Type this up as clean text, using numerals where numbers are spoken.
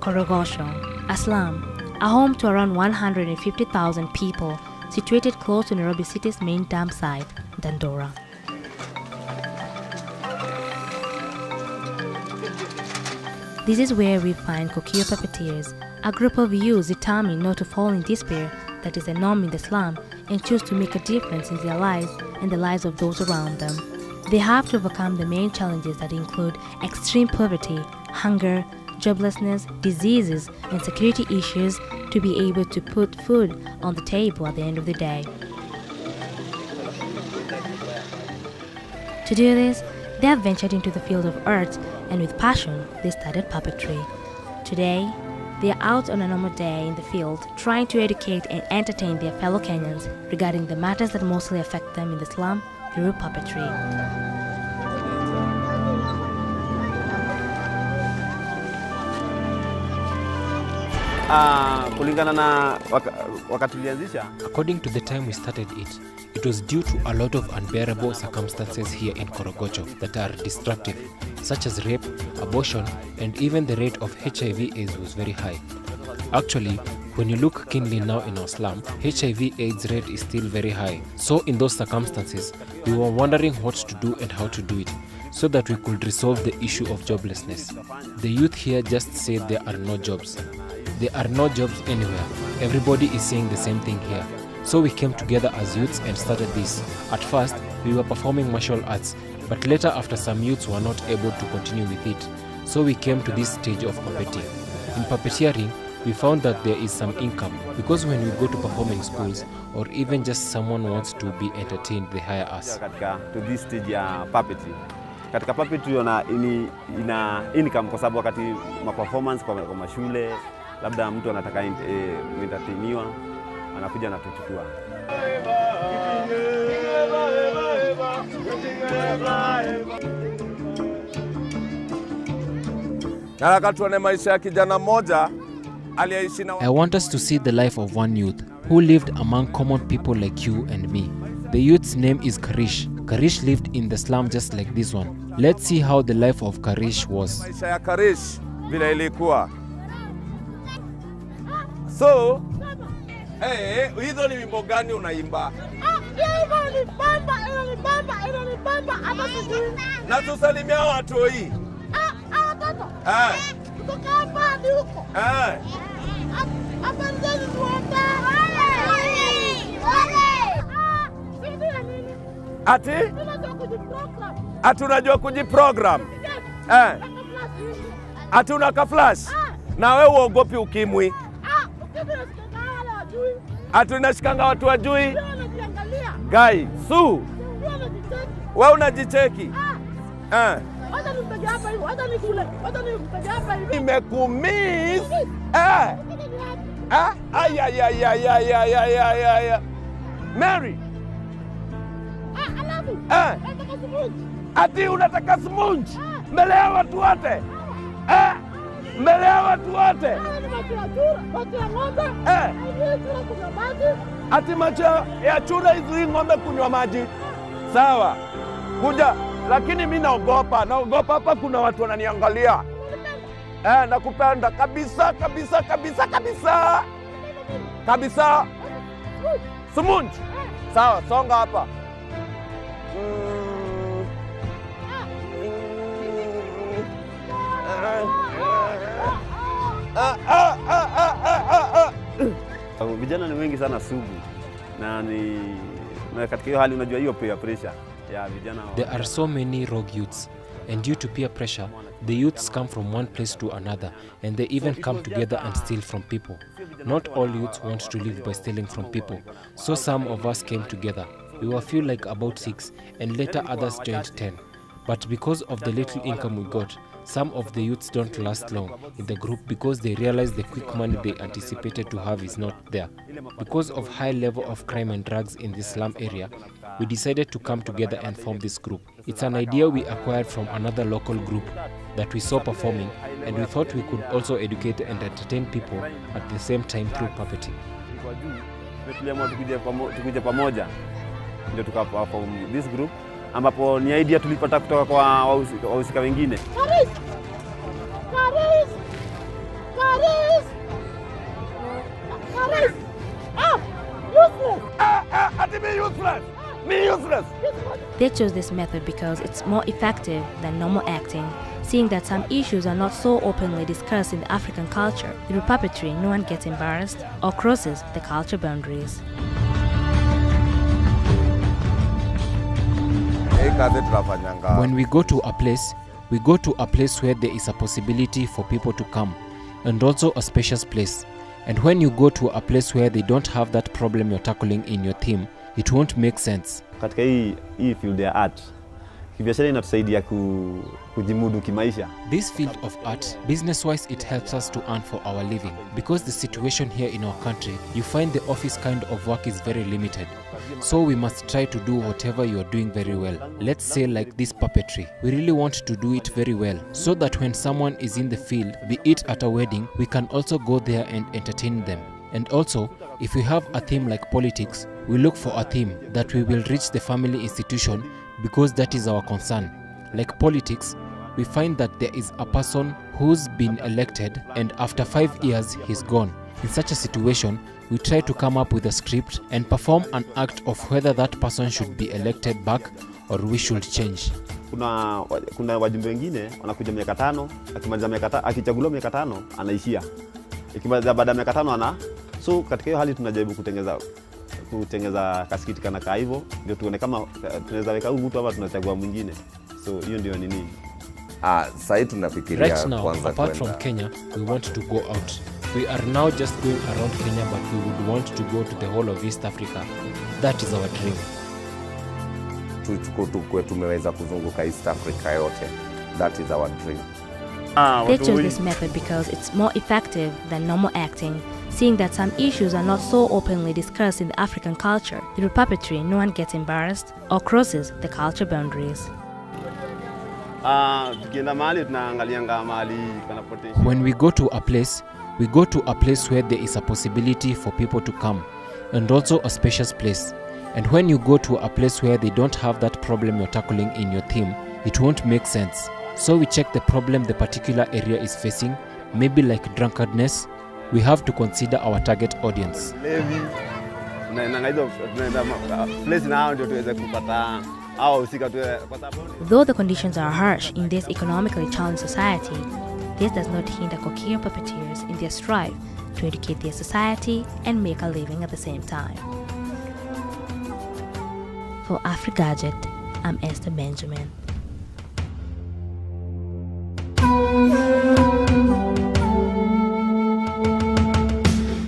Korogocho, a slum, a home to around 150,000 people, situated close to Nairobi City's main dam site, Dandora. This is where we find korogocho puppeteers, a group of youths determined not to fall in despair that is the norm in the slum and choose to make a difference in their lives and the lives of those around them. They have to overcome the main challenges that include extreme poverty, hunger, joblessness, diseases, and security issues to be able to put food on the table at the end of the day. To do this, they have ventured into the field of art, and with passion, they started puppetry. Today, they are out on a normal day in the field, trying to educate and entertain their fellow Kenyans regarding the matters that mostly affect them in the slum through puppetry. According to the time we started it was due to a lot of unbearable circumstances here in Korogocho that are destructive, such as rape, abortion, and even the rate of HIV/AIDS was very high. Actually, when you look keenly now in our slum, HIV/AIDS rate is still very high. So in those circumstances, we were wondering what to do and how to do it, so that we could resolve the issue of joblessness. The youth here just said there are no jobs. There are no jobs anywhere. Everybody is saying the same thing here. So we came together as youths and started this. At first, we were performing martial arts, but later after some youths were not able to continue with it, so we came to this stage of competing. In puppeteering, we found that there is some income, because when we go to performing schools, or even just someone wants to be entertained, they hire us. To this stage ya puppetry. Katika puppetry ina income kwa sababu wakati performance kwa mashule, labda mtu anataka entertainiwa, anakuja na tuchukua. I want us to see the life of one youth who lived among common people like you and me. The youth's name is Karish. Karish lived in the slum just like this one. Let's see how the life of Karish was. Maisha ya Karish vile ilikuwa. So, hizo ni wimbo gani unaimba? Na tusalimia watu hii. Ati? Ati unajua kujiprogram? Ati unaka flash? Na wewe uogopi ukimwi? Ati unashikanga watu wajui? Gai, Su. Wewe unajicheki? Nimekumiss. Mary. Ati unataka smunge? Mbele ya watu wote? Mbele ya watu wote? Ati macho ya chura hizi ng'ombe kunywa maji. Sawa. Kuja, lakini mimi naogopa hapa kuna watu wananiangalia. Nakupenda kabisa. Kabisa. Smunge. Sawa, songa hapa. Vijana ni wengi sana sugu na katika hiyo hali unajua hiyo peer pressure ya vijana. There are so many rogue youths, and due to peer pressure, the youths come from one place to another, and they even come together and steal from people. Not all youths want to live by stealing from people, so some of us came together. We were few like about 6, and later others joined 10. But because of the little income we got, some of the youths don't last long in the group because they realize the quick money they anticipated to have is not there. Because of high level of crime and drugs in this slum area, we decided to come together and form this group. It's an idea we acquired from another local group that we saw performing, and we thought we could also educate and entertain people at the same time through puppetry. Tukuje pamoja ndio tukaform this group, ambapo ni idea tulipata kutoka kwa wahusika wengine. Karish! They chose this method because it's more effective than normal acting, seeing that some issues are not so openly discussed in the African culture. Through puppetry, no one gets embarrassed or crosses the culture boundaries. When we go to a place where there is a possibility for people to come, and also a spacious place. And when you go to a place where they don't have that problem you're tackling in your theme, it won't make sense. Katika hii field ya art, kibiashara inatusaidia kujimudu kimaisha. This field of art, business-wise, it helps us to earn for our living. Because the situation here in our country, you find the office kind of work is very limited. So we must try to do whatever you are doing very well. Let's say like this puppetry. We really want to do it very well, so that when someone is in the field, be it at a wedding, we can also go there and entertain them. And also, if we have a theme like politics, we look for a theme that we will reach the family institution, because that is our concern. Like politics, we find that there is a person who's been elected and after 5 years he's gone. In such a situation, we try to come up with a script and perform an act of whether that person should be elected back or we should change. Kuna wajumbe wengine wanakuja miaka 5, akimaliza akichaguliwa miaka 5 anaishia. Ikimaliza baada ya miaka 5 so katika hiyo hali tunajaribu kutengeza kaskiti kana hivyo ndio tuone kama tunaweza weka huyu mtu ama tunachagua mwingine. So hiyo ndio nini. Sasa tunafikiria right now, apart from Kenya, we want to go out. We are now just going around Kenya, but we would want to go to the whole of East Africa. That is our dream. Tukue tumeweza kuzunguka East Africa yote. That is our dream. They chose this method because it's more effective than normal acting, seeing that some issues are not so openly discussed in the African culture. Through puppetry, no one gets embarrassed or crosses the culture boundaries. When we go to a place where there is a possibility for people to come, and also a spacious place. And when you go to a place where they don't have that problem you're tackling in your theme, it won't make sense. So we check the problem the particular area is facing, maybe like drunkardness. We have to consider our target audience. Though the conditions are harsh in this economically challenged society, this does not hinder Kokio puppeteers in their strive to educate their society and make a living at the same time. For AfriGadget, I'm Esther Benjamin.